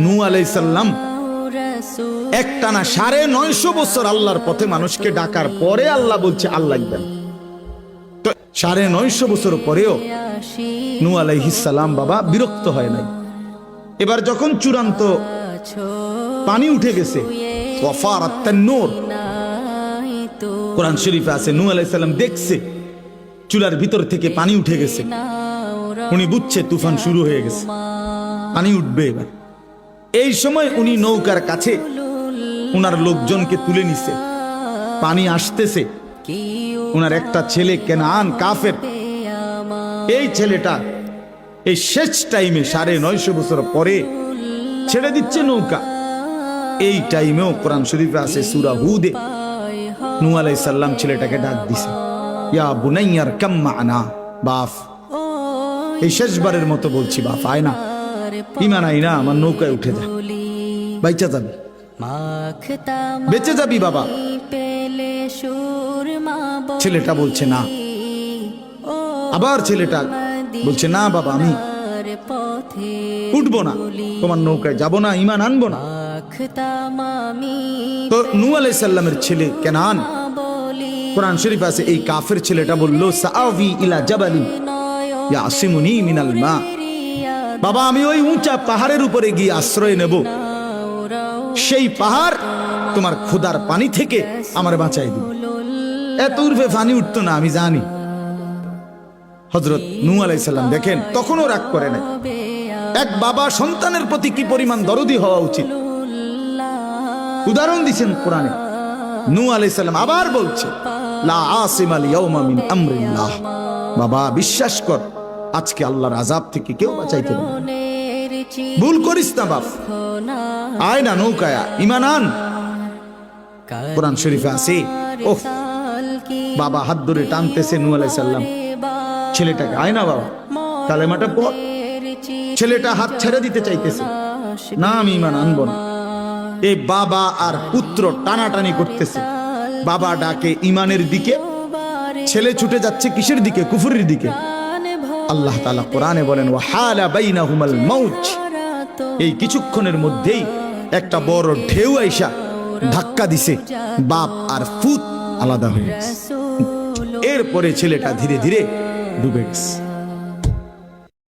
নূহ আলাইহিস সালাম একটানা 950 বছর আল্লাহর পথে মানুষকে ডাকার পরে আল্লাহ বলছে আল্লাহ লাগবেন। তো 950 বছর পরেও নূহ আলাইহিস সালাম বাবা বিরক্ত হয় নাই। এবার যখন চূড়ান্ত পানি উঠে গেছে, ওয়াফারাত তান্নুর, কোরআন শরীফে আছে নূহ আলাইহিস সালাম দেখছে চুলার ভিতর থেকে পানি উঠে গেছে। উনি বুঝছে তুফান শুরু হয়ে গেছে, পানি উঠবে এবার। এই সময় উনি নৌকার কাছে উনার লোকজনকে তুলে নিছে, পানি আসতেছে। উনার একটা ছেলে কেনান কাফের, এই ছেলেটা এই শেষ টাইমে 950 বছর পরে ছেড়ে দিচ্ছে নৌকা। এই টাইমেও কোরআন শরীফে আছে সূরা হুদে নূহ আলাইহিস সালাম ছেলেটাকে ডাক দিছে, ইয়া বুনাইয়ার কাম মা'না, বাপ এই শেষবারের মতো বলছি বাপ আয় না, ঈমান আয় না, আমার নৌকায় উঠে যা, বাইচা যাবি, বেঁচে যাবি বাবা। ছেলেটা বলছে না, আবার ছেলেটা বলছে না বাবা আমি উঠবো না, তোমার নৌকায় যাব না, ঈমান আনবো না। তো নূহ আলাইহিস সালামের ছেলে কেনান, কোরআন শরীফ আছে এই কাফের ছেলেটা বলল সাআবি ইলা জাবালি ইয়াসিমুনি মিনাল মা, বাবা আমি ওই উঁচা পাহাড়ের উপরে গিয়ে আশ্রয় নেব, সেই পাহাড় তোমার ক্ষুধার পানি থেকে আমার বাঁচাই দিবে। এত উর্ফে পানি উঠতো না আমি জানি। হযরত নূহ আলাইহিস সালাম দেখেন তখনও রাগ করে নাই। এক বাবা সন্তানের প্রতি কি পরিমাণ দরদি হওয়া উচিত, উদাহরণ দিচ্ছেন কোরআনে। নূহ আলাইহিস সালাম আবার বলছে লা আসিমাল ইয়াউমা মিন আমরিল্লাহ, বাবা বিশ্বাস কর আজকে আল্লাহর আযাব থেকে কেউ বাঁচাইতে পারবে না, ভুল করিস না বাপ, আয় না নৌকায়, ঈমান আন। কোরআন শরীফে আছে ওহ বাবা হাত ধরে টানতেছে নূহ আলাইহিস সালাম ছেলেটাকে, আয় না বাবা কালেমাটা পড়। ছেলেটা হাত ছেড়ে দিতে চাইতেছে, না আমি ঈমান আনবো না। এই বাবা আর পুত্র টানাটানি করতেছে, বাবা ডাকে ঈমানের দিকে, ছেলে ছুটে যাচ্ছে কিসের দিকে, কুফরের দিকে। আল্লাহ তাআলা কোরআনে বলেন ওয়াহালা বাইনাহুমাল মাউজ, এই কিছুক্ষণের মধ্যেই একটা বড় ঢেউ আইসা ধাক্কা দিছে, বাপ আর পুত আলাদা হয়ে গেছে। এরপরে ছেলেটা ধীরে ধীরে ডুবে গেছে।